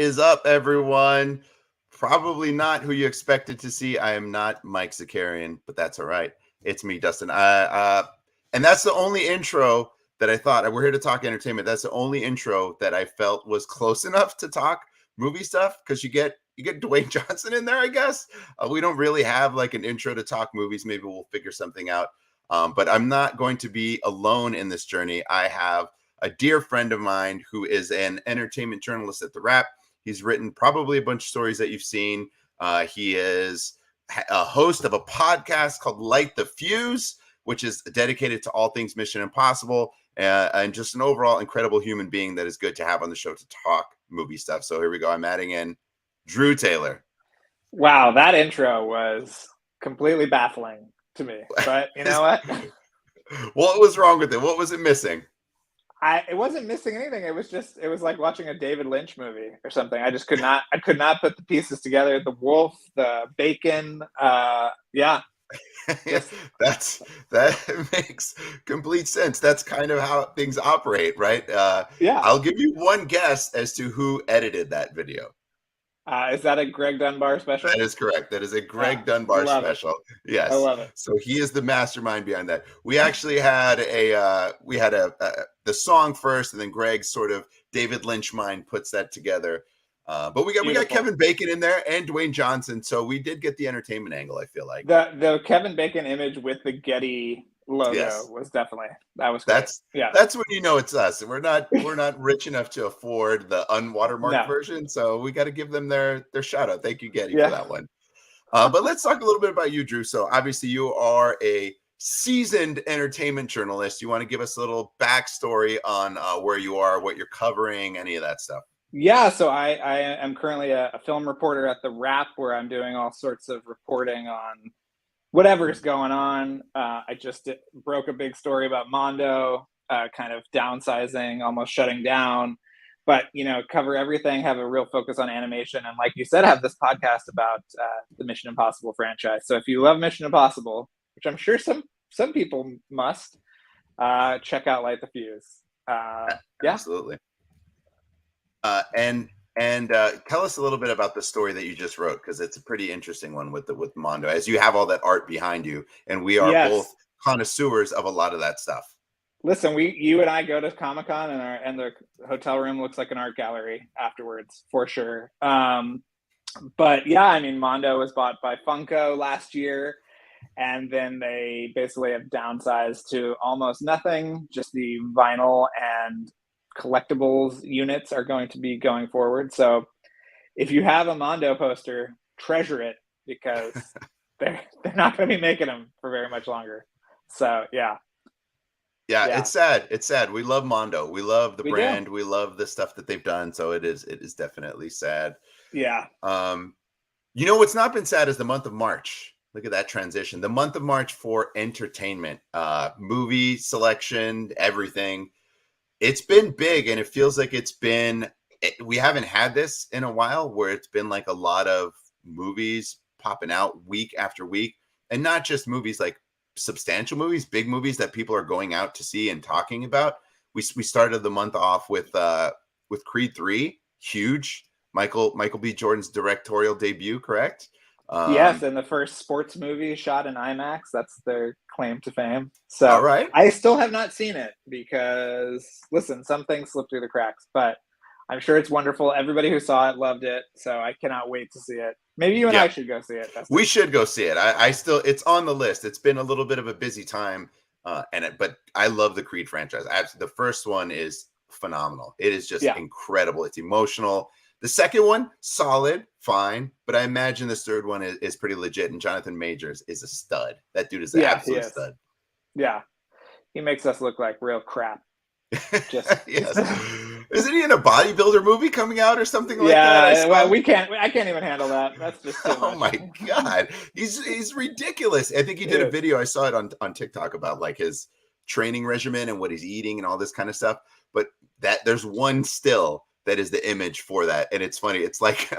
is up, everyone? Probably not who you expected to see. I am not Mike Zakarian, but that's all right. It's me, Dustin. And that's the only intro that I thought. We're here to talk entertainment. That's the only intro that I felt was close enough to talk movie stuff, because you get Dwayne Johnson in there, I guess. We don't really have like an intro to talk movies. Maybe we'll figure something out. But I'm not going to be alone in this journey. I have a dear friend of mine who is an entertainment journalist at The Wrap. He's written probably a bunch of stories that you've seen. He is a host of a podcast called Light the Fuse, which is dedicated to all things Mission Impossible, and just an overall incredible human being that is good to have on the show to talk movie stuff. So here we go. I'm adding in Drew Taylor. Wow, that intro was completely baffling to me. But you know what? What was wrong with it? What was it missing? It wasn't missing anything. It was like watching a David Lynch movie or something. I could not put the pieces together. The wolf, the bacon, yeah. That makes complete sense. That's kind of how things operate, right? Yeah. I'll give you one guess as to who edited that video. Is that a Greg Dunbar special? That is correct. That is a Greg Dunbar special. Yes. I love it. So he is the mastermind behind that. We actually had the song first, and then Greg's sort of David Lynch mind puts that together. But we got Kevin Bacon in there and Dwayne Johnson, so we did get the entertainment angle. I feel like the Kevin Bacon image with the Getty logo was definitely great. That's when you know it's us. We're not rich enough to afford the unwatermarked version, so we got to give them their shout out. Thank you, Getty, for that one. But let's talk a little bit about you, Drew. So obviously you are a seasoned entertainment journalist. You want to give us a little backstory on where you are, what you're covering, any of that stuff? Yeah, so I am currently a film reporter at The Wrap, where I'm doing all sorts of reporting on whatever's going on. I just broke a big story about Mondo, kind of downsizing, almost shutting down, but cover everything, have a real focus on animation, and like you said, have this podcast about the Mission Impossible franchise. So if you love Mission Impossible, which I'm sure some people must, check out Light the Fuse. Absolutely. And tell us a little bit about the story that you just wrote, because it's a pretty interesting one with Mondo, as you have all that art behind you, and we are both connoisseurs of a lot of that stuff. Listen, you and I go to Comic-Con, and the hotel room looks like an art gallery afterwards, for sure. But yeah, I mean, Mondo was bought by Funko last year, and then they basically have downsized to almost nothing. Just the vinyl and collectibles units are going to be going forward. So if you have a Mondo poster, treasure it, because they're not going to be making them for very much longer. So yeah, it's sad. We love Mondo. We love the brand. We love the stuff that they've done. So it is definitely sad. Yeah. What's not been sad is the month of March. Look at that transition. The month of March for entertainment, movie selection, everything. It's been big, and it feels like we haven't had this in a while, where it's been like a lot of movies popping out week after week, and not just movies, like substantial movies, big movies that people are going out to see and talking about. We started the month off with Creed 3, huge. Michael B. Jordan's directorial debut, correct? Yes, and the first sports movie shot in IMAX. That's their claim to fame. So all right. I still have not seen it because, listen, some things slip through the cracks, but I'm sure it's wonderful. Everybody who saw it loved it, so I cannot wait to see it. Maybe you and I should go see it. We should go see it. It's on the list. It's been a little bit of a busy time, but I love the Creed franchise. The first one is phenomenal. It is just incredible. It's emotional. The second one, solid, fine, but I imagine this third one is pretty legit, and Jonathan Majors is a stud. That dude is an absolute stud. Yeah. He makes us look like real crap. Yes. Isn't he in a bodybuilder movie coming out or something like that? Yeah, well, I can't even handle that. That's just too much. Oh my God. He's ridiculous. I think he did a video. I saw it on TikTok about like his training regimen and what he's eating and all this kind of stuff. But there's one still that is the image for that. And it's funny. It's like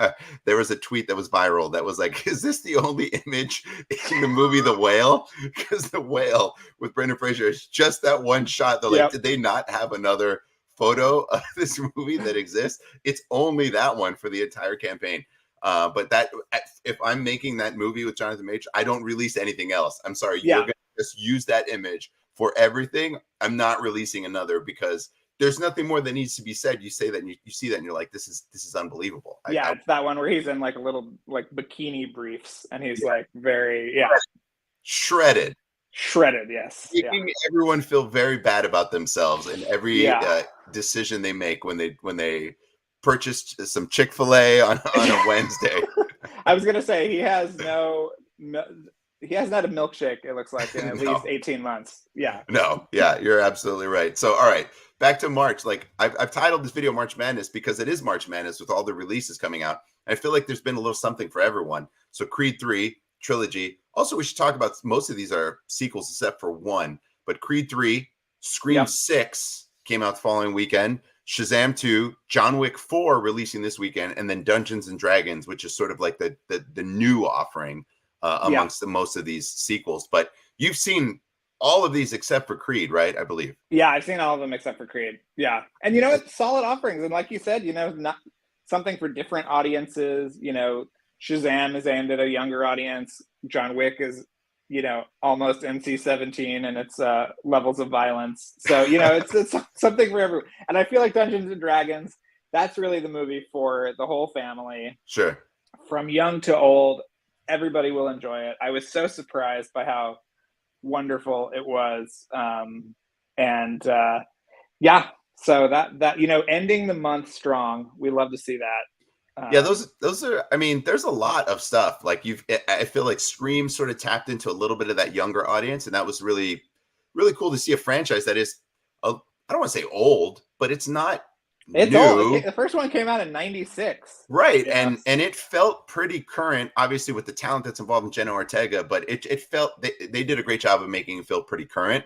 there was a tweet that was viral that was like, is this the only image in the movie The Whale? Because The Whale with Brendan Fraser is just that one shot. They're like, did they not have another photo of this movie that exists. It's only that one for the entire campaign. But that if I'm making that movie with Jonathan Major, I don't release anything else. I'm sorry, you're gonna just use that image for everything. I'm not releasing another because there's nothing more that needs to be said. You say that and you see that and you're like, this is unbelievable. It's that one where he's in like a little like bikini briefs and he's like very shredded. Yes, making everyone feel very bad about themselves and every decision they make when they purchased some Chick-fil-A on a Wednesday. I was gonna say he hasn't had a milkshake, it looks like, in at least 18 months. You're absolutely right. So all right, back to March. Like I've titled this video March Madness because it is March Madness with all the releases coming out. I feel like there's been a little something for everyone. So Creed 3 trilogy. Also, we should talk about most of these are sequels except for one. But Creed 3, Scream 6 came out the following weekend. Shazam 2, John Wick 4 releasing this weekend, and then Dungeons and Dragons, which is sort of like the new offering amongst most of these sequels. But you've seen all of these except for Creed, right? I believe. Yeah, I've seen all of them except for Creed. Yeah, and it's solid offerings, and like you said, not something for different audiences. Shazam is aimed at a younger audience. John Wick is, almost NC-17 and its levels of violence. So, it's something for everyone. And I feel like Dungeons and Dragons, that's really the movie for the whole family. Sure. From young to old, everybody will enjoy it. I was so surprised by how wonderful it was. So that ending the month strong, we love to see that. Those are, I mean, there's a lot of stuff. Like I feel like Scream sort of tapped into a little bit of that younger audience. And that was really, really cool to see a franchise that is, I don't want to say old, but it's not new. Old. The first one came out in 96. Right. And it felt pretty current, obviously with the talent that's involved in Jenna Ortega, but it felt, they did a great job of making it feel pretty current.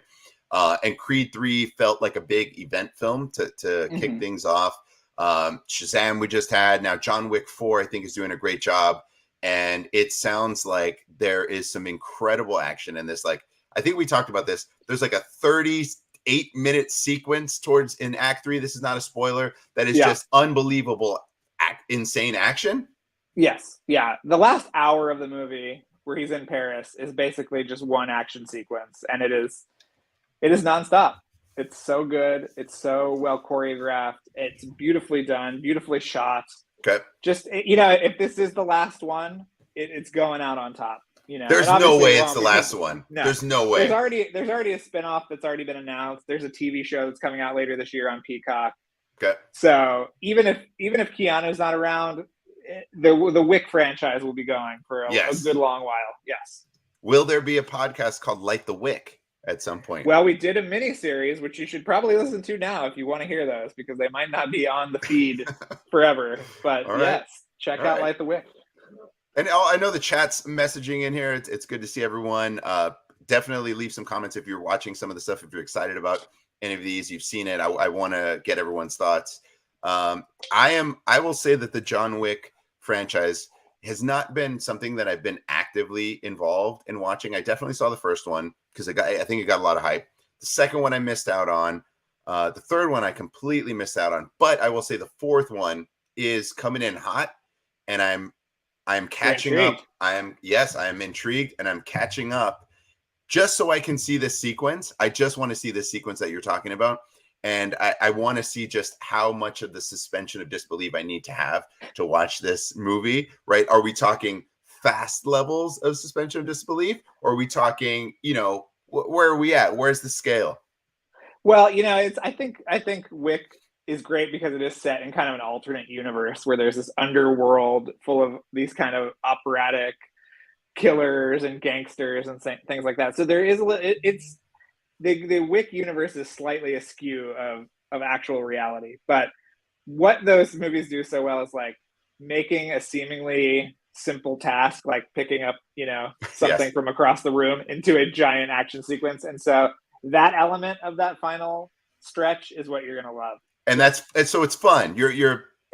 And Creed 3 felt like a big event film to kick things off. Shazam we just had. Now John Wick 4 I think is doing a great job, and it sounds like there is some incredible action in this. Like I think we talked about this. There's like a 38-minute sequence in Act 3. This is not a spoiler. That is just unbelievable, insane action. Yes, yeah. The last hour of the movie where he's in Paris is basically just one action sequence, and it is nonstop. It's so good. It's so well choreographed. It's beautifully done, beautifully shot. Okay. Just, if this is the last one, it's going out on top. There's no way it's the last one. No, there's no way. There's already a spinoff that's already been announced. There's a TV show that's coming out later this year on Peacock. Okay. So even if Keanu's not around, the Wick franchise will be going for a good long while. Yes. Will there be a podcast called Light the Wick at some point? Well, we did a mini series, which you should probably listen to now if you want to hear those, because they might not be on the feed forever. But check out Light the Wick. And I know the chat's messaging in here. It's good to see everyone. Definitely leave some comments if you're watching some of the stuff, if you're excited about any of these, you've seen it. I want to get everyone's thoughts. I will say that the John Wick franchise has not been something that I've been actively involved in watching. I definitely saw the first one because I think it got a lot of hype. The second one I missed out on. The third one I completely missed out on. But I will say the fourth one is coming in hot, and I'm catching up. I am intrigued, and I'm catching up just so I can see this sequence. I just want to see this sequence that you're talking about. And I want to see just how much of the suspension of disbelief I need to have to watch this movie, right? Are we talking fast levels of suspension of disbelief? Or are we talking, where are we at? Where's the scale? Well, I think Wick is great because it is set in kind of an alternate universe where there's this underworld full of these kind of operatic killers and gangsters and things like that. So there is the Wick universe is slightly askew of actual reality, but what those movies do so well is like making a seemingly simple task, like picking up, something from across the room into a giant action sequence. And so that element of that final stretch is what you're going to love. And so it's fun.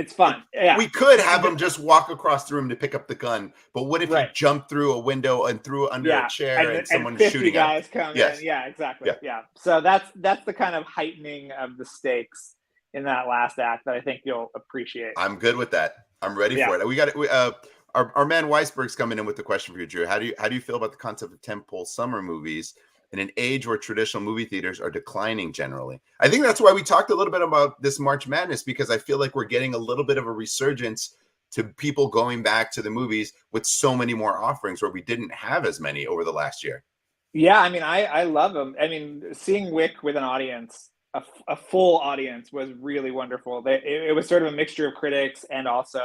It's fun. Yeah. We could have him just walk across the room to pick up the gun, but what if he jumped through a window and threw under a chair and someone's shooting guys come in? Yeah, exactly. Yeah. So that's the kind of heightening of the stakes in that last act that I think you'll appreciate. I'm good with that. I'm ready for it. We got it. Our man Weisberg's coming in with the question for you, Drew. How do you feel about the concept of tentpole summer movies in an age where traditional movie theaters are declining generally? I think that's why we talked a little bit about this March Madness, because I feel like we're getting a little bit of a resurgence to people going back to the movies with so many more offerings where we didn't have as many over the last year. Yeah, I mean, I love them. I mean, seeing Wick with an audience, a full audience, was really wonderful. It was sort of a mixture of critics and also,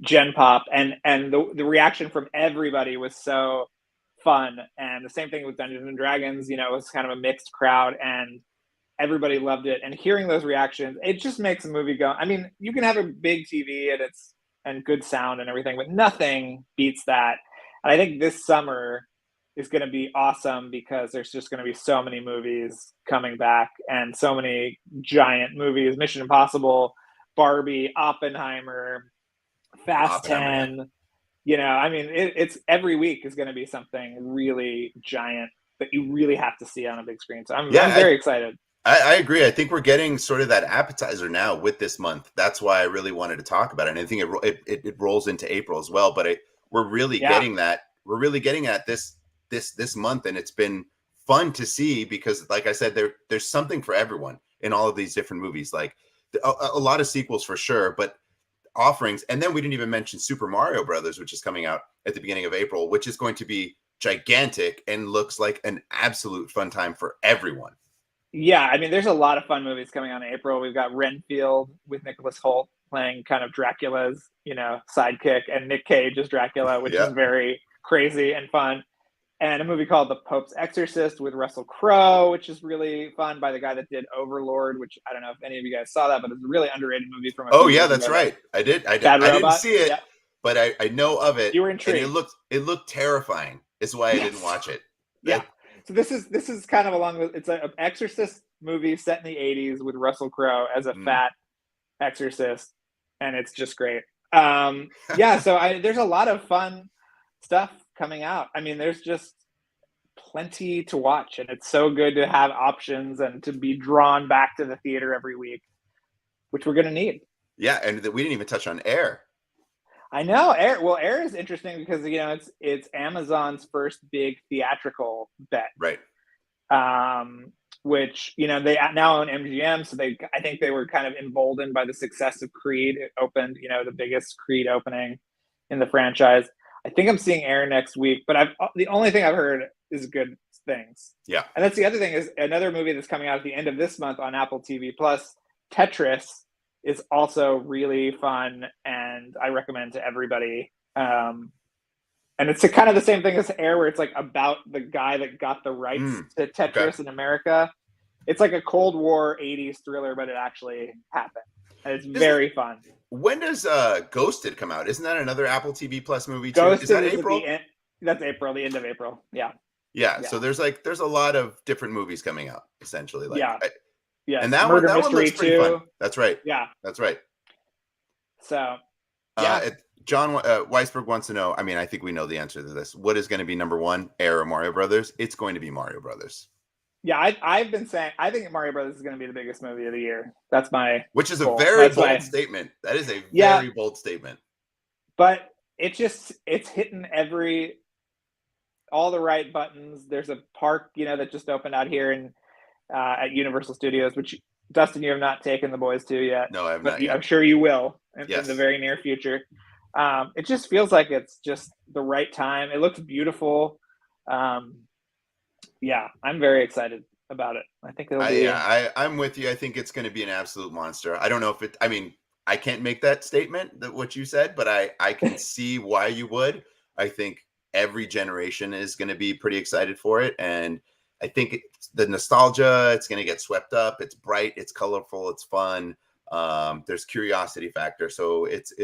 Gen Pop, and the reaction from everybody was so fun. And the same thing with Dungeons and Dragons. It was kind of a mixed crowd, and everybody loved it. And hearing those reactions, it just makes a movie go. I mean, you can have a big TV and good sound and everything, but nothing beats that. And I think this summer is going to be awesome because there's just going to be so many movies coming back, and so many giant movies: Mission Impossible, Barbie, Oppenheimer, Fast 10. I mean, it's every week is going to be something really giant that you really have to see on a big screen. So I'm very excited. I agree. I think we're getting sort of that appetizer now with this month. That's why I really wanted to talk about it. And I think it rolls into April as well. But we're really getting that. We're really getting at this month, and it's been fun to see because, like I said, there's something for everyone in all of these different movies. Like a lot of sequels for sure, but offerings. And then we didn't even mention Super Mario Brothers, which is coming out at the beginning of April, which is going to be gigantic and looks like an absolute fun time for everyone. Yeah, I mean, there's a lot of fun movies coming out in April. We've got Renfield with Nicholas Hoult playing kind of Dracula's, sidekick, and Nick Cage as Dracula, which is very crazy and fun. And a movie called The Pope's Exorcist with Russell Crowe, which is really fun, by the guy that did Overlord, which I don't know if any of you guys saw that, but it's a really underrated movie from that's right. I didn't see it, but I know of it. You were intrigued. And it looked terrifying. Is why I didn't watch it. Yeah. So this is kind of along with, it's an exorcist movie set in the 80s with Russell Crowe as a fat exorcist, and it's just great. So there's a lot of fun stuff coming out. I mean, there's just plenty to watch, and it's so good to have options and to be drawn back to the theater every week, which we're going to need. Yeah, and we didn't even touch on Air. I know Air. Well, Air is interesting because it's Amazon's first big theatrical bet, right? Which they now own MGM, so I think they were kind of emboldened by the success of Creed. It opened, the biggest Creed opening in the franchise. I think I'm seeing Air next week, but the only thing I've heard is good things. Yeah, and that's the other thing is another movie that's coming out at the end of this month on Apple TV Plus, Tetris, is also really fun, and I recommend to everybody. And it's kind of the same thing as Air, where it's like about the guy that got the rights to Tetris in America. It's like a Cold War 80s thriller, but it actually happened. And it's very fun. When does Ghosted come out? Isn't that another Apple TV Plus movie too? Ghosted is that April? That's April, the end of April. Yeah. So there's a lot of different movies coming out, essentially. Yeah, and that Murder one looks pretty fun. That's right. Yeah, that's right. So, John Weisberg wants to know. I mean, I think we know the answer to this. What is going to be number one, Air or Mario Brothers? It's going to be Mario Brothers. Yeah, I've been saying I think Mario Brothers is going to be the biggest movie of the year. That's my which is goal. A very bold statement. That is a very bold statement. But it's hitting all the right buttons. There's a park, that just opened out here in. At Universal Studios, which Dustin, you have not taken the boys to yet. No, I have not yet. I'm sure you will in the very near future. It just feels like it's just the right time. It looks beautiful. I'm very excited about it. I think it'll be. I'm with you. I think it's going to be an absolute monster. I don't know if it. I mean, I can't make that statement that what you said, but I can see why you would. I think every generation is going to be pretty excited for it, and I think the nostalgia, it's going to get swept up. It's bright, it's colorful, it's fun. There's curiosity factor, so it's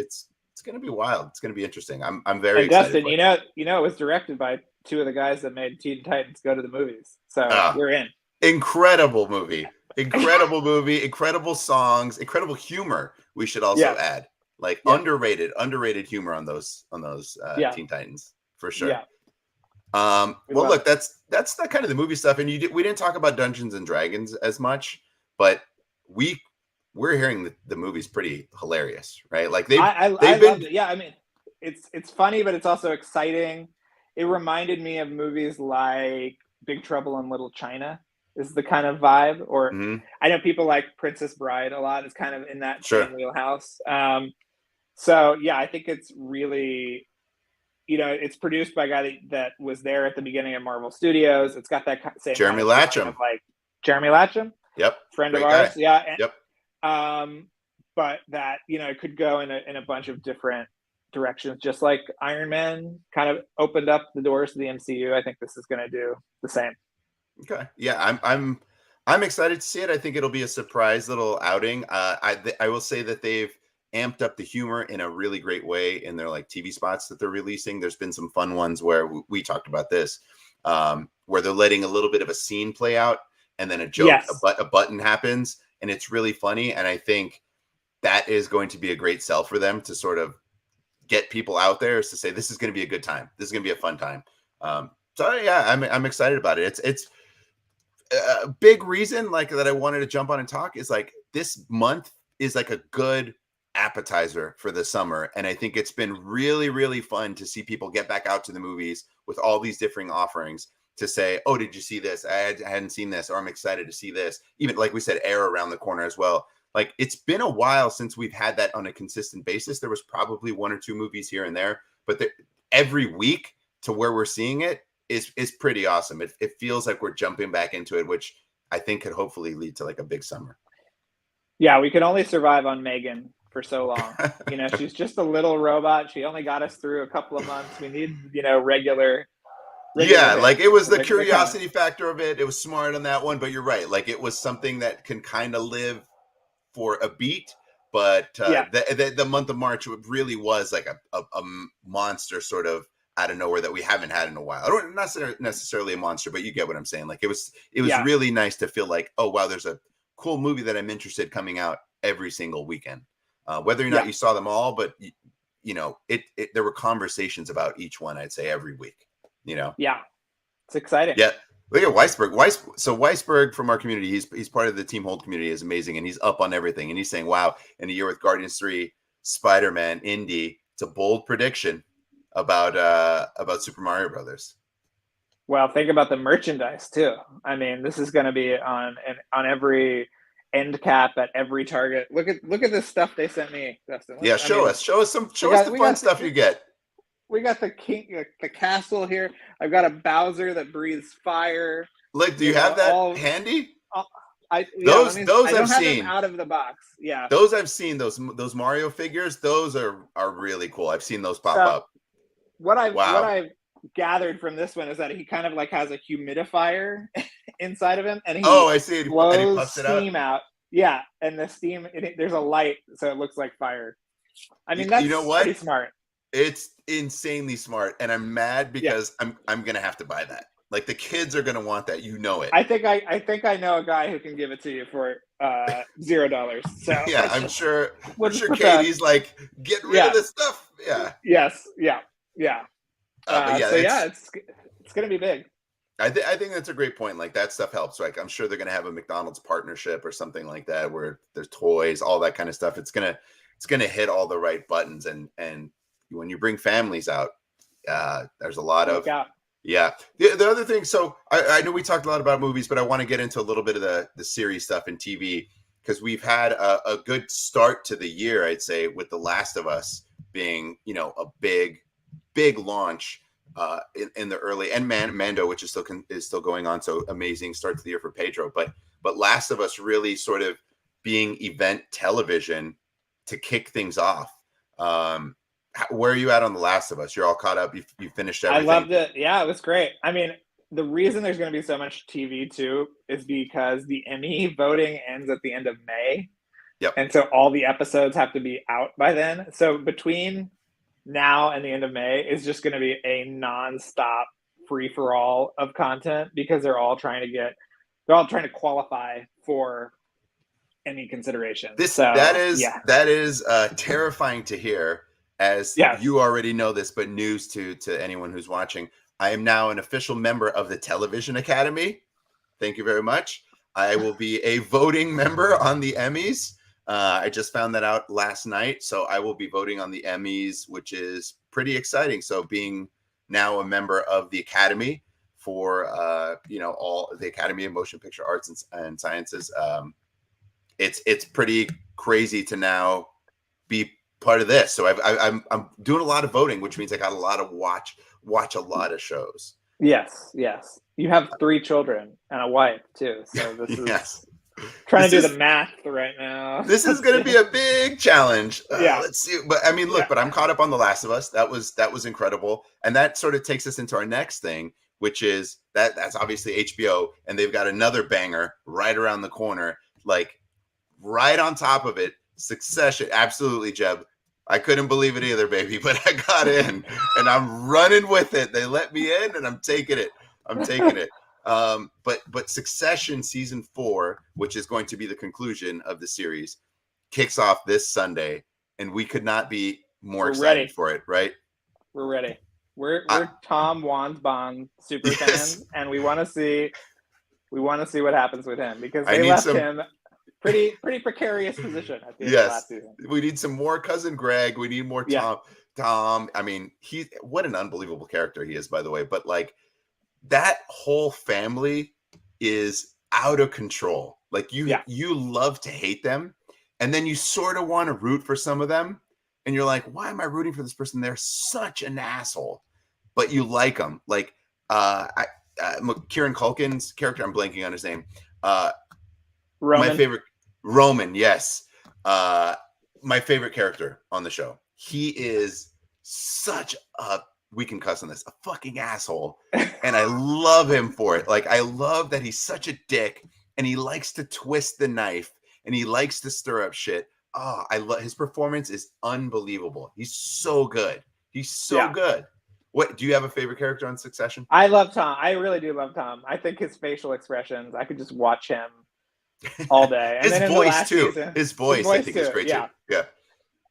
going to be wild. It's going to be interesting. I'm very excited. Dustin, it was directed by two of the guys that made Teen Titans Go to the Movies, so we're in. Incredible movie, incredible songs, incredible humor. We should also add underrated humor on those Teen Titans for sure. Yeah. Well, look, that's the kind of the movie stuff, and we didn't talk about Dungeons and Dragons as much, but we we're hearing the movie's pretty hilarious, right? Like I they've been loved it. Yeah, I mean, it's funny, but it's also exciting. It reminded me of movies like Big Trouble in Little China. Is the kind of vibe, or Mhm, I know people like Princess Bride a lot. It's kind of in that sure. same wheelhouse. So yeah, I think it's really, it's produced by a guy that was there at the beginning of Marvel Studios. It's got that same kind Jeremy of feeling of Latcham. like Jeremy Latcham, Yep. friend of Great guy. ours. Yeah. Yep. But that, it could go in a bunch of different directions, just like Iron Man kind of opened up the doors to the MCU. I think this is going to do the same. Okay. Yeah, I'm excited to see it. I think it'll be a surprise little outing. I will say that they've amped up the humor in a really great way in their like TV spots that they're releasing. There's been some fun ones where we talked about this, where they're letting a little bit of a scene play out, and then a joke, Yes. a button happens, and it's really funny. And I think that is going to be a great sell for them to sort of get people out there, is to say this is going to be a good time. This is going to be a fun time. So yeah, I'm excited about it. It's a big reason like that I wanted to jump on and talk is like this month is like a good appetizer for the summer, and I think it's been really, really fun to see people get back out to the movies with all these different offerings to say, oh, did you see this? I hadn't seen this, or I'm excited to see this. Even like we said, Air around the corner as well. Like it's been a while since we've had that on a consistent basis. There was probably one or two movies here and there, but every week to where we're seeing it is pretty awesome. It feels like we're jumping back into it, which I think could hopefully lead to like a big summer. Yeah, we could only survive on Megan for so long. She's just a little robot. She only got us through a couple of months. We need, regular Yeah, like it was the They're curiosity factor of it. It was smart on that one, but you're right. Like it was something that can kind of live for a beat. But Yeah. the month of March really was like a monster sort of out of nowhere that we haven't had in a while. I don't not necessarily a monster, but you get what I'm saying. Like it was Yeah. really nice to feel like, oh wow, there's a cool movie that I'm interested coming out every single weekend. Whether or not you saw them all, but there were conversations about each one, I'd say every week. Yeah, it's exciting. Yeah. Look at Weisberg. So Weisberg from our community, he's part of the Team Hold community, is amazing, and he's up on everything. And he's saying, "Wow, in a year with Guardians 3, Spider-Man, Indy, it's a bold prediction about Super Mario Brothers." Well, think about the merchandise too. I mean, this is going to be on every end cap at every Target. Look at this stuff they sent me, Dustin. Yeah, show us the fun stuff you get. We got the castle here. I've got a Bowser that breathes fire. Look, do you have that handy? Those I've seen out of the box. Yeah, those I've seen. Those Mario figures. Those are really cool. I've seen those pop up. What I've gathered from this one is that he kind of like has a humidifier inside of him, and he I see it. blows and he puffs it steam out. Yeah, and the steam there's a light, so it looks like fire. I mean, that's pretty smart. It's insanely smart, and I'm mad because I'm gonna have to buy that. Like the kids are gonna want that, it. I think I know a guy who can give it to you for $0. So yeah, I'm sure Katie's like, get rid of this stuff. Yeah. Yes. Yeah. It's gonna be big. I think that's a great point. Like that stuff helps. Like I'm sure they're gonna have a McDonald's partnership or something like that, where there's toys, all that kind of stuff. It's gonna hit all the right buttons, and when you bring families out, there's a lot of the other thing. So I know we talked a lot about movies, but I want to get into a little bit of the series stuff in TV, because we've had a good start to the year, I'd say, with The Last of Us being a big launch in the early, and Mando, which is still going on. So amazing start to the year for Pedro, but Last of Us really sort of being event television to kick things off. Where are you at on The Last of Us? You're all caught up. You finished everything. I loved it. Yeah, it was great. I mean, the reason there's going to be so much TV too is because the Emmy voting ends at the end of May. Yep. And so all the episodes have to be out by then. So between now and the end of May is just going to be a nonstop free-for-all of content, because they're all trying to qualify for Emmy consideration. That is terrifying to hear. As you already know this, but news to anyone who's watching, I am now an official member of the Television Academy. Thank you very much. I will be a voting member on the Emmys. I just found that out last night, so I will be voting on the Emmys, which is pretty exciting. So being now a member of the Academy for all the Academy of Motion Picture Arts and Sciences, it's pretty crazy to now be part of this. So I'm doing a lot of voting, which means I got a lot of watch a lot of shows. Yes. You have 3 children and a wife too, so this is yes. Trying to do the math right now. This is going to be a big challenge. Yeah. Let's see. But I mean, look, but I'm caught up on The Last of Us. That was incredible. And that sort of takes us into our next thing, which is that's obviously HBO. And they've got another banger right around the corner, like right on top of it. Succession. Absolutely, Jeb. I couldn't believe it either, baby, but I got in and I'm running with it. They let me in and I'm taking it. But Succession season 4, which is going to be the conclusion of the series, kicks off this Sunday, and we could not be more excited for it, right? We're ready. We're Tom Wandsbon super fans, and we want to see what happens with him because they left him pretty precarious position at the end of last season. We need some more Cousin Greg. We need more Tom. Yeah. Tom. I mean, what an unbelievable character he is, by the way. But like, that whole family is out of control. Like you love to hate them, and then you sort of want to root for some of them, and you're like, why am I rooting for this person? They're such an asshole, but you like them. Like Kieran Culkin's character, I'm blanking on his name. Roman. My favorite, Roman. Yes, my favorite character on the show. He is such a, we can cuss on this, a fucking asshole. And I love him for it. Like, I love that he's such a dick and he likes to twist the knife and he likes to stir up shit. Oh, I love his performance is unbelievable. He's so good. He's so good. What do you have a favorite character on Succession? I love Tom. I really do love Tom. I think his facial expressions, I could just watch him all day. And his voice too. His voice I think is great too. Yeah.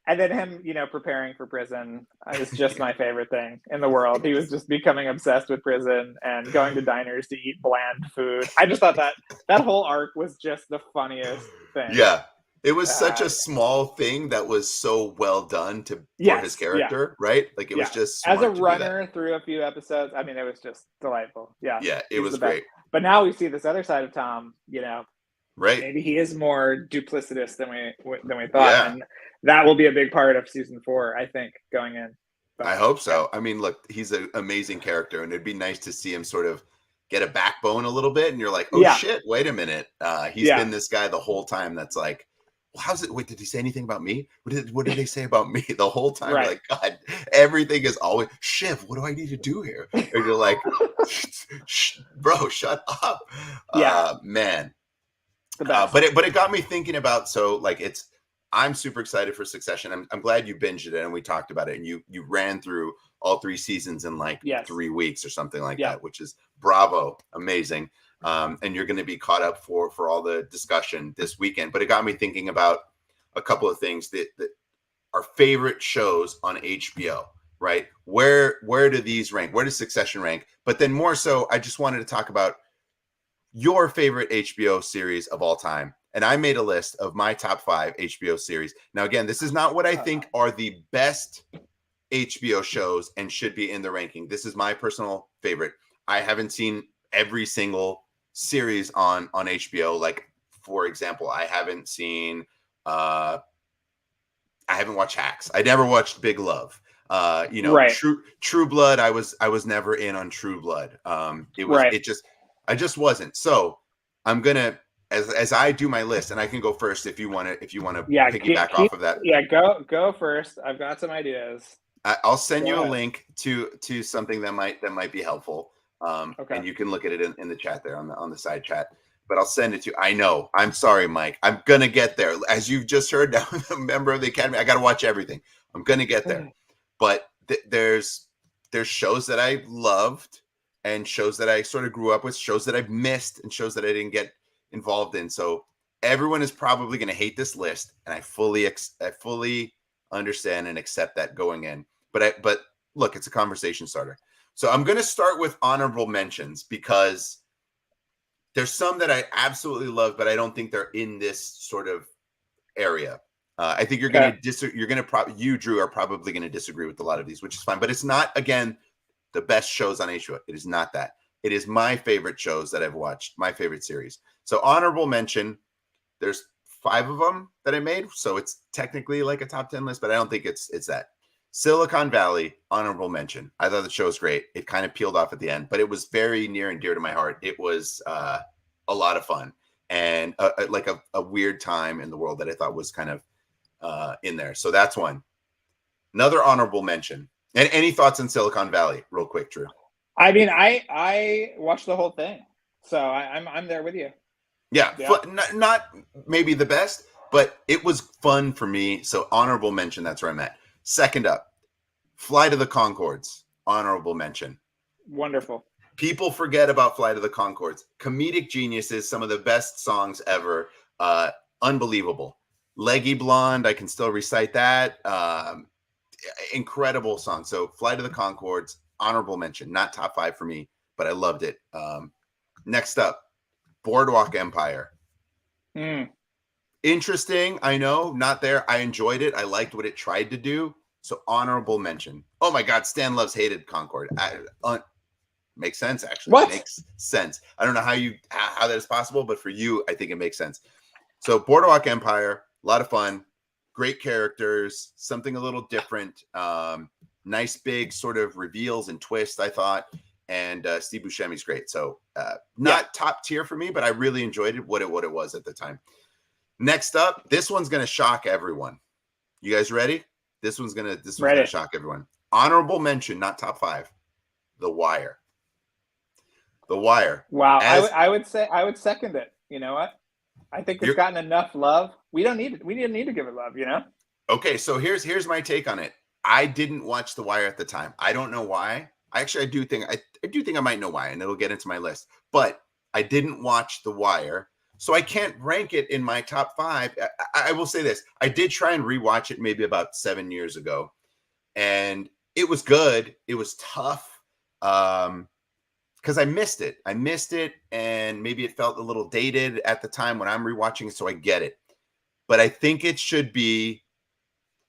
And then him, preparing for prison is just my favorite thing in the world. He was just becoming obsessed with prison and going to diners to eat bland food. I just thought that whole arc was just the funniest thing. Yeah. It was such a small thing that was so well done for his character, right? Like it was just smart as a runner through a few episodes. I mean, it was just delightful. Yeah. Yeah, it was great. But now we see this other side of Tom, right? Maybe he is more duplicitous than we thought, and that will be a big part of season 4, I think, going in. But, I hope so. I mean, look, he's an amazing character, and it'd be nice to see him sort of get a backbone a little bit, and you're like, oh shit, wait a minute, he's been this guy the whole time. That's like, well, how's it? Wait, did he say anything about me? What did they say about me the whole time? Right. Like, God, everything is always Shiv. What do I need to do here? And you're like, bro, shut up. Man. But it got me thinking about, so like I'm super excited for Succession. I'm glad you binged it and we talked about it and you ran through all 3 seasons in like 3 weeks or something like that, which is bravo, amazing. And you're going to be caught up for all the discussion this weekend. But it got me thinking about a couple of things that are favorite shows on HBO, right? Where do these rank? Where does Succession rank? But then more so, I just wanted to talk about your favorite HBO series of all time. And I made a list of my top 5 HBO series. Now, again, this is not what I think are the best HBO shows and should be in the ranking. This is my personal favorite. I haven't seen every single series on HBO. Like, for example, I haven't seen, I haven't watched Hacks. I never watched Big Love. True Blood. I was never in on True Blood. I just wasn't. So I'm gonna, as I do my list, and I can go first if you want to piggyback off of that. Yeah, go first. I've got some ideas. I'll send you a link to something that might be helpful. And you can look at it in the chat there on the side chat. But I'll send it to you. I know. I'm sorry, Mike. I'm gonna get there. As you've just heard, now I'm a member of the Academy. I got to watch everything. I'm gonna get there. But there's shows that I loved and shows that I sort of grew up with, shows that I've missed, and shows that I didn't get involved in. So everyone is probably going to hate this list, and I fully understand and accept that going in. But look, it's a conversation starter. So I'm going to start with honorable mentions because there's some that I absolutely love, but I don't think they're in this sort of area. I think you're Okay. going to you, Drew, are probably going to disagree with a lot of these, which is fine. But it's not, again, the best shows on HBO. It is not that. It is my favorite shows that I've watched, my favorite series. So honorable mention, there's 5 of them that I made. So it's technically like a top 10 list, but I don't think it's that. Silicon Valley, honorable mention. I thought the show was great. It kind of peeled off at the end, but it was very near and dear to my heart. It was a lot of fun and like a weird time in the world that I thought was kind of in there. So that's one. Another honorable mention. And any thoughts on Silicon Valley, real quick, Drew? I mean, I watched the whole thing, so I'm there with you. Yeah. Not maybe the best, but it was fun for me. So honorable mention. That's where I'm at. Second up, Flight of the Conchords, honorable mention. Wonderful. People forget about Flight of the Conchords. Comedic geniuses, some of the best songs ever. Unbelievable. Leggy Blonde, I can still recite that. Incredible song. So Flight of the Conchords, honorable mention. Not top 5 for me, but I loved it. Next up, Boardwalk Empire. Interesting. I know, not there. I enjoyed it. I liked what it tried to do. So honorable mention. Oh my God, Stan loves hated Concord. Makes sense, actually. What? Makes sense. I don't know how that is possible, but for you, I think it makes sense. So Boardwalk Empire, a lot of fun, great characters, something a little different. Nice big sort of reveals and twists, I thought. And Steve Buscemi's great. So not top tier for me, but I really enjoyed it, what it was at the time. Next up, this one's going to shock everyone. You guys ready? This one's going to shock everyone. Honorable mention, not top 5. The Wire. The Wire. Wow. I would second it. You know what? I think it's gotten enough love. We didn't need to give it love, you know? Okay, so here's my take on it. I didn't watch The Wire at the time. I don't know why. I do think I might know why, and it'll get into my list. But I didn't watch The Wire, so I can't rank it in my top 5. I will say this. I did try and rewatch it maybe about 7 years ago, and it was good. It was tough because I missed it. And maybe it felt a little dated at the time when I'm rewatching it, so I get it. But I think it should be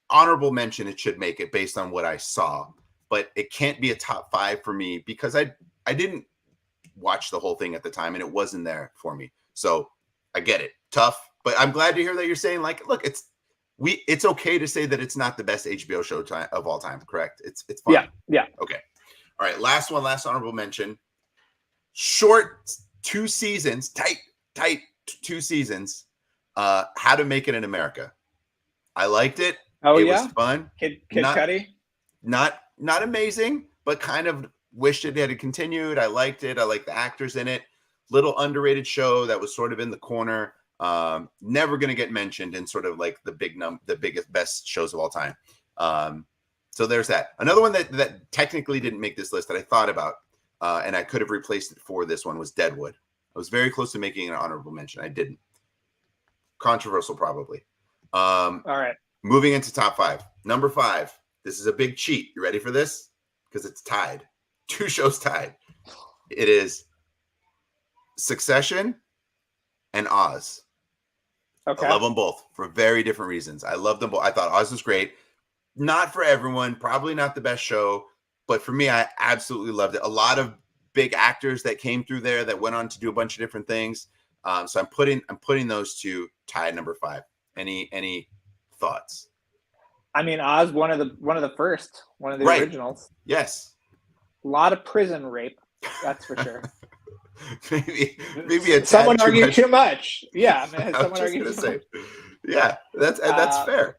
honorable mention. It should make it based on what I saw. But it can't be a top 5 for me because I didn't watch the whole thing at the time and it wasn't there for me. So I get it. Tough. But I'm glad to hear that you're saying, like, look, it's okay to say that it's not the best HBO show of all time, correct? It's fine. Yeah. Okay. All right. Last honorable mention. Short 2 seasons, tight 2 seasons. How to Make It in America. I liked it. Oh, it was fun. Kid Cudi? Not amazing, but kind of wished it had continued. I liked it. I liked the actors in it. Little underrated show that was sort of in the corner. Never going to get mentioned in sort of like the biggest, best shows of all time. So there's that. Another one that technically didn't make this list that I thought about, and I could have replaced it for this one was Deadwood. I was very close to making an honorable mention. I didn't. Controversial, probably. All right. Moving into top 5. Number 5. This is a big cheat. You ready for this? Because it's tied. 2 shows tied. It is Succession and Oz. Okay. I love them both for very different reasons. I love them both. I thought Oz was great. Not for everyone. Probably not the best show. But for me, I absolutely loved it. A lot of big actors that came through there that went on to do a bunch of different things. So I'm putting those 2 tied number 5. Any thoughts? I mean, Oz, one of the first, one of the originals. Yes. A lot of prison rape, that's for sure. maybe someone argued too much. Yeah, man. Someone argued too much. Yeah, that's fair.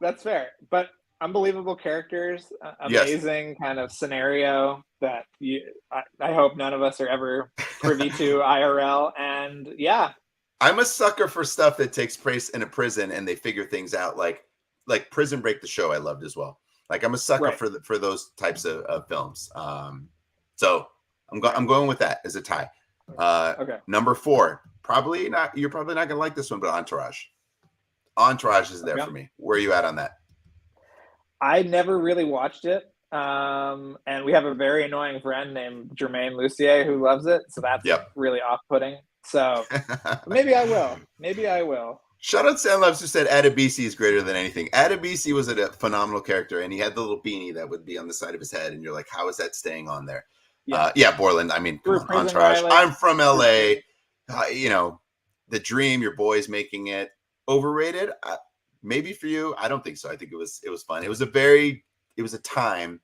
That's fair, but unbelievable characters, amazing kind of scenario that I hope none of us are ever privy to IRL. And yeah, I'm a sucker for stuff that takes place in a prison and they figure things out, like Prison Break, the show I loved as well. Like I'm a sucker for those types of films. So I'm going with that as a tie. Okay. Number 4, probably not. You're probably not gonna like this one, but Entourage. Entourage is there for me. Where are you at on that? I never really watched it. And we have a very annoying friend named Jermaine Lucier who loves it. So that's really off-putting. So maybe I will. Shout out Sam Loves who said Adebisi is greater than anything. Adebisi was a phenomenal character, and he had the little beanie that would be on the side of his head, and you're like, how is that staying on there? Yeah, Borland. I mean, come on, Entourage. I'm from LA. The dream. Your boy's making it. Overrated? Maybe for you. I don't think so. I think it was fun. It was a time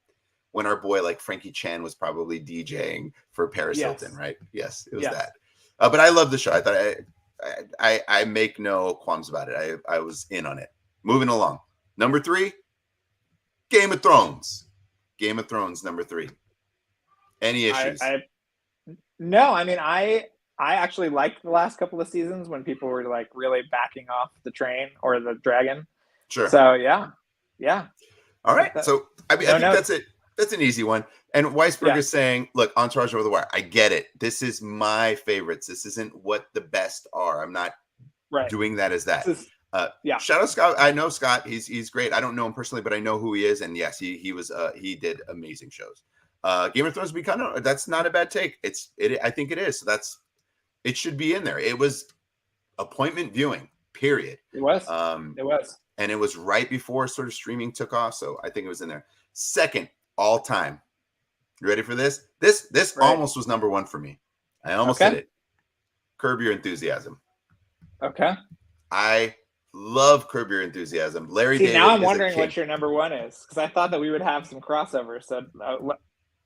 when our boy like Frankie Chan was probably DJing for Paris Hilton, right? Yes, it was that. But I love the show. I thought I make no qualms about it. I was in on it. Moving along. Number 3, Game of Thrones. Game of Thrones, number 3. Any issues? No, I mean, I actually liked the last couple of seasons when people were like really backing off the train or the dragon. Sure. So yeah. All right. So I think that's it. That's an easy one. And Weisberg is saying, look, Entourage Over the Wire. I get it. This is my favorites. This isn't what the best are. I'm not doing that as that. Shout out Scott. I know Scott. He's great. I don't know him personally, but I know who he is. And yes, he did amazing shows. Game of Thrones that's not a bad take. I think it is. So it should be in there. It was appointment viewing, period. It was. And it was right before sort of streaming took off. So I think it was in there. Second, all time. You ready for this? This almost was number 1 for me. I almost did it. Curb Your Enthusiasm. Okay. I love Curb Your Enthusiasm. Larry David. Now I'm wondering what your number 1 is, because I thought that we would have some crossovers. So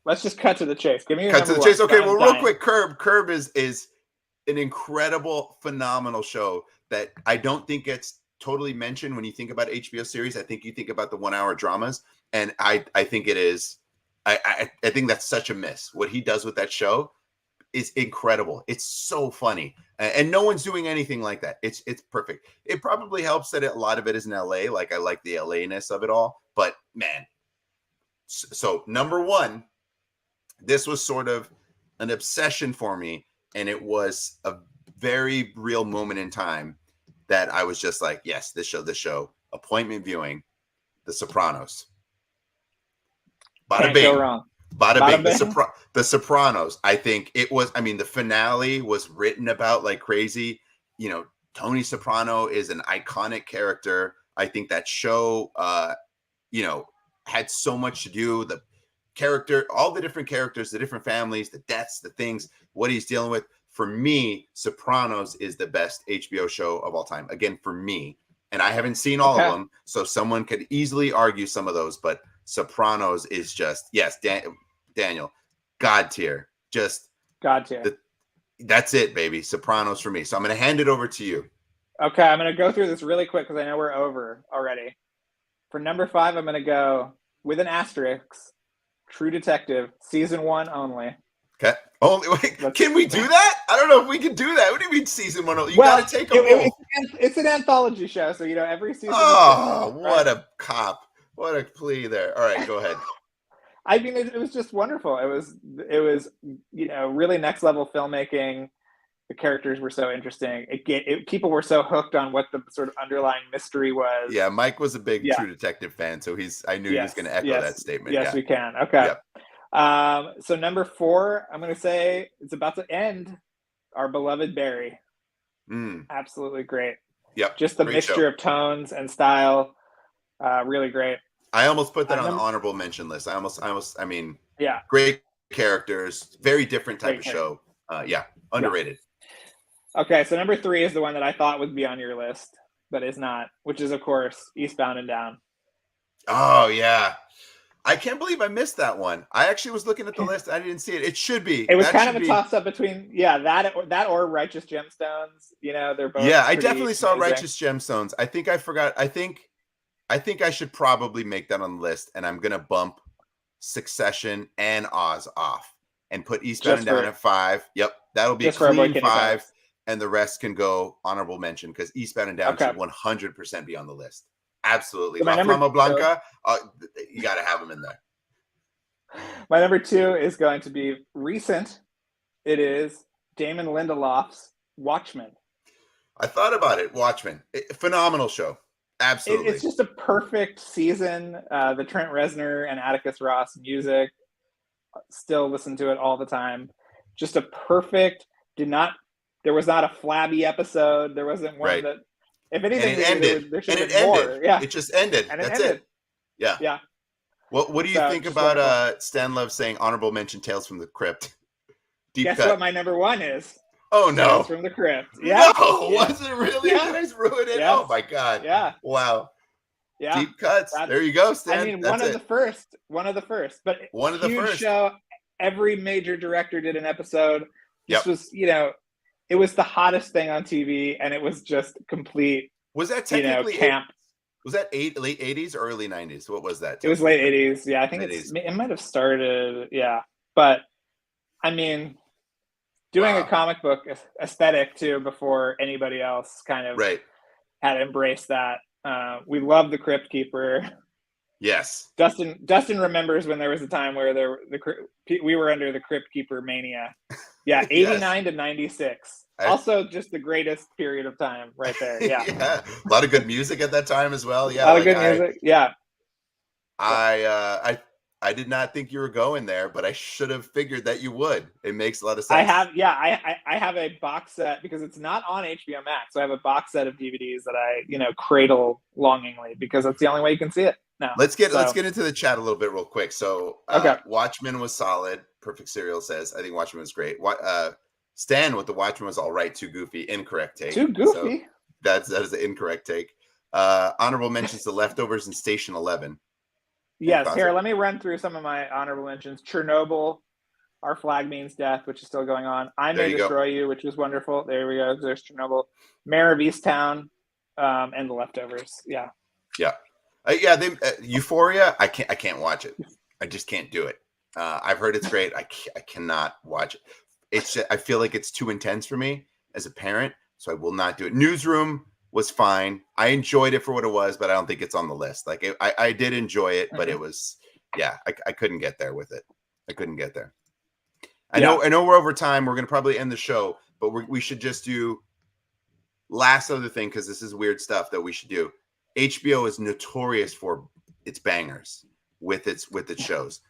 let's just cut to the chase. Give me your number 1. Okay, well, real quick, Curb is an incredible, phenomenal show that I don't think gets totally mentioned when you think about HBO series. I think you think about the 1-hour dramas, and I think it is. I think that's such a miss. What he does with that show is incredible. It's so funny, and no one's doing anything like that. It's perfect. It probably helps that a lot of it is in LA. Like I like the LA-ness of it all, but man. So number 1, this was sort of an obsession for me, and it was a very real moment in time that I was just like, yes, this show, appointment viewing, The Sopranos. Bada bing. Can't go wrong. Bada bing. The Sopranos. I think it was. I mean, the finale was written about like crazy. Tony Soprano is an iconic character. I think that show, had so much to do. The character, all the different characters, the different families, the deaths, the things, what he's dealing with. For me, Sopranos is the best HBO show of all time. Again, for me. And I haven't seen all of them, so someone could easily argue some of those, but Sopranos is just, yes, Daniel, God tier. Just God tier. That's it, baby. Sopranos for me. So I'm going to hand it over to you. Okay, I'm going to go through this really quick because I know we're over already. For number 5, I'm going to go with an asterisk, True Detective, season 1 only. Okay. Can we do that? I don't know if we can do that. What do you mean season 1 only? You got to take a role. It's an anthology show, so every season. Oh, what a cop. What a plea there. All right, go ahead. I mean, it was just wonderful. It was really next level filmmaking. The characters were so interesting. People were so hooked on what the sort of underlying mystery was. Yeah, Mike was a big True Detective fan, so I knew he was going to echo that statement. Yes, we can. Okay. Yep. So number 4, I'm going to say it's about to end. Our beloved Barry. Absolutely great. Yep. Just the mixture of tones and style. Really great. I almost put that on the honorable mention list. Great characters, very different type of show. Underrated. Okay, so number 3 is the one that I thought would be on your list, but is not, which is, of course, Eastbound and Down. Oh, yeah. I can't believe I missed that one. I actually was looking at the list. I didn't see it. It should be. It was kind of a toss-up between, that or Righteous Gemstones. They're both. Yeah, I definitely saw Righteous Gemstones. I think I forgot. I think I should probably make that on the list, and I'm going to bump Succession and Oz off and put Eastbound and Down at 5. Yep, that'll be a clean 5, and the rest can go honorable mention because Eastbound and Down should 100% be on the list. Absolutely. So La Flama Blanca, you got to have them in there. My number 2 is going to be recent. It is Damon Lindelof's Watchmen. I thought about it. Watchmen. Phenomenal show. Absolutely. It's just a perfect season. The Trent Reznor and Atticus Ross music. Still listen to it all the time. Just a perfect, there was not a flabby episode. There wasn't one that If And anything, it ended. there should And have it been more. ended. Yeah, It just ended. and it That's ended. it. Yeah. Yeah. What do you So, think just about wonderful. Stan Love saying honorable mention Tales from the Crypt? Deep Guess cut. what? My number one is Oh Tales no. from the Crypt. No, Yeah. Yeah. was it really? Yeah. You guys ruined it? Yes. Oh my god. Yeah. Wow. Yeah. Deep cuts. That's, There you go, I Stan. mean, That's it. one of the first, but One of the huge first. show. Every major director did an episode. This Yep. was, it was the hottest thing on TV, and it was just complete, Was that technically camp. Was that late 80s or early 90s? What was that? It was late 80s. Yeah, I think it might have started. Yeah, but I mean, doing a comic book aesthetic too before anybody else kind of right. had embraced that. We love the Crypt Keeper. Yes. Dustin remembers when there was a time where we were under the Crypt Keeper mania. Yeah, 89 to 96. Also, just the greatest period of time right there. Yeah. Yeah. A lot of good music at that time as well. Yeah. A lot of good music. Yeah. I did not think you were going there, but I should have figured that you would. It makes a lot of sense. I have a box set because it's not on HBO Max. So I have a box set of DVDs that I, cradle longingly because that's the only way you can see it now. Let's get into the chat a little bit real quick. So Watchmen was solid. Perfect Serial says, I think Watchmen was great. Stan with the Watchmen was all right, too goofy. Incorrect take. Too goofy. So that is the incorrect take. Honorable mentions The Leftovers and Station 11. Yes, here, let me run through some of my honorable mentions. Chernobyl, Our Flag Means Death, which is still going on. I May Destroy You, which was wonderful. There we go. There's Chernobyl. Mayor of Easttown, and The Leftovers. Yeah. Yeah. Euphoria, I can't watch it. I just can't do it. I've heard it's great. I cannot watch it. It's just, I feel like it's too intense for me as a parent, so I will not do it. Newsroom was fine. I enjoyed it for what it was, but I don't think it's on the list. Like I did enjoy it, but it was, I couldn't get there with it. I couldn't get there. I know we're over time. We're going to probably end the show, but we should just do last other thing, because this is weird stuff that we should do. HBO is notorious for its bangers with its shows.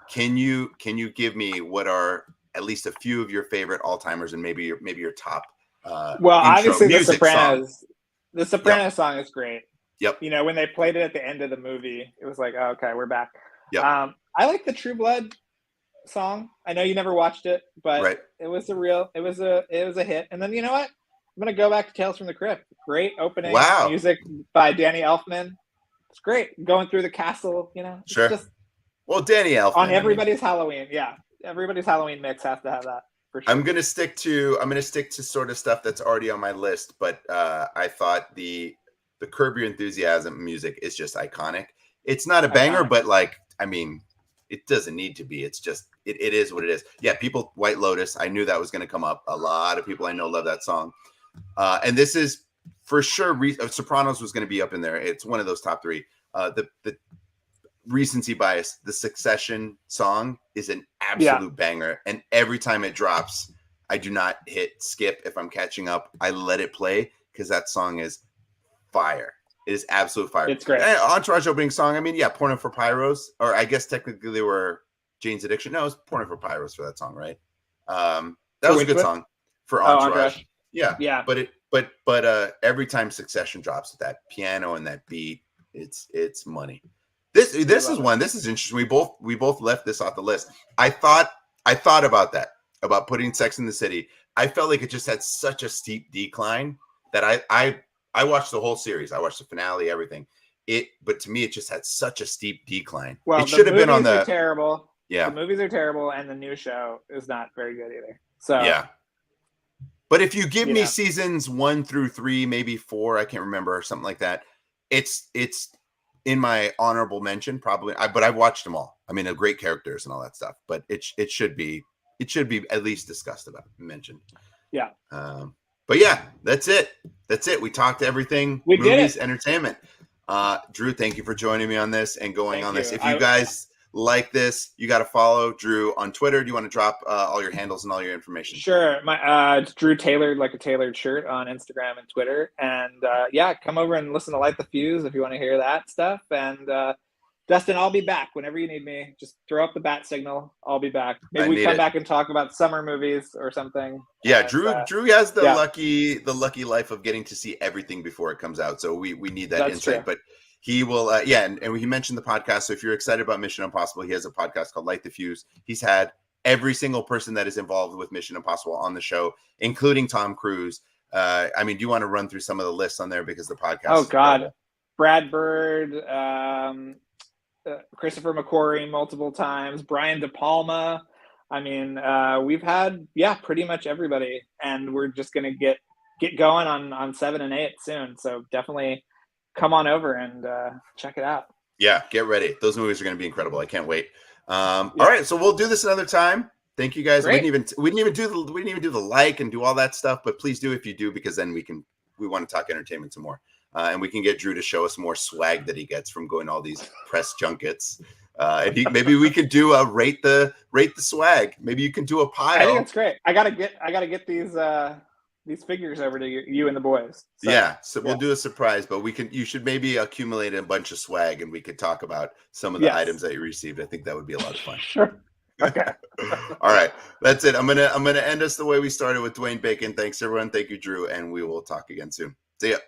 Can you give me what are at least a few of your favorite all-timers and maybe your top obviously The Sopranos song. The Sopranos song is great. Yep. When they played it at the end of the movie, it was like, oh, okay, we're back. Yep. I like the True Blood song. I know you never watched it, but it was a hit. And then you know what? I'm gonna go back to Tales from the Crypt. Great opening music by Danny Elfman. It's great. Going through the castle, Sure. Just Danny Elfman on everybody's Halloween. Yeah. Everybody's Halloween mix has to have that. For sure. I'm gonna stick to sort of stuff that's already on my list, but I thought the Curb Your Enthusiasm music is just iconic. It's not a banger, but it doesn't need to be. It's just it is what it is. Yeah, White Lotus. I knew that was gonna come up. A lot of people I know love that song, and this is for sure. Sopranos was gonna be up in there. It's one of those top three. The recency bias, the Succession song is an absolute banger, and every time it drops, I do not hit skip if I'm catching up. I let it play because that song is fire. It is absolute fire. It's great. Entourage opening song. Porno for Pyros, or I guess technically they were Jane's Addiction. No, it was Porno for Pyros for that song, right? That was a good song for Entourage. Yeah. But every time Succession drops with that piano and that beat, it's money. This is one. This is interesting. We both left this off the list. I thought about that, about putting Sex in the City. I felt like it just had such a steep decline that I watched the whole series. I watched the finale, everything. But to me, it just had such a steep decline. Well, it should have been on the terrible. Yeah, the movies are terrible, and the new show is not very good either. So yeah. But if you give me seasons 1 through 3, maybe 4, I can't remember, or something like that, it's in my honorable mention, probably. But I've watched them all. They're great characters and all that stuff. But it should be at least discussed about, mentioned. Yeah. But yeah, that's it. We talked everything. We movies, did it. Entertainment. Drew, thank you for joining me on this and going Thank on you. this. If you guys like this, you got to follow Drew on Twitter. Do you want to drop all your handles and all your information? Sure. It's Drew Tailored, like a tailored shirt, on Instagram and Twitter. And come over and listen to Light the Fuse if you want to hear that stuff. And Dustin, I'll be back whenever you need me. Just throw up the bat signal. I'll be back. Maybe we need come it. back and talk about summer movies or something. Yeah, And, Drew has the yeah. lucky life of getting to see everything before it comes out. So we need that That's insight. true. But he will, and he mentioned the podcast. So if you're excited about Mission Impossible, he has a podcast called Light the Fuse. He's had every single person that is involved with Mission Impossible on the show, including Tom Cruise. I mean, do you want to run through some of the lists on there because the podcast? Oh is God, incredible. Brad Bird, Christopher McQuarrie multiple times, Brian De Palma. I mean, we've had pretty much everybody, and we're just gonna get going on 7 and 8 soon. So definitely come on over and check it out. Yeah, get ready. Those movies are going to be incredible. I can't wait. All right, so we'll do this another time. Thank you guys. Great. We didn't even do the like and do all that stuff, but please do if you do, because then we want to talk entertainment some more, and we can get Drew to show us more swag that he gets from going to all these press junkets. And maybe we could do a rate the swag. Maybe you can do a pile. I think that's great. I gotta get these figures over to you and the boys. So we'll do a surprise, but you should maybe accumulate a bunch of swag and we could talk about some of the items that you received. I think that would be a lot of fun. Sure. Okay. All right. That's it. I'm gonna end us the way we started with Dwayne Bacon. Thanks everyone. Thank you, Drew, and we will talk again soon. See ya.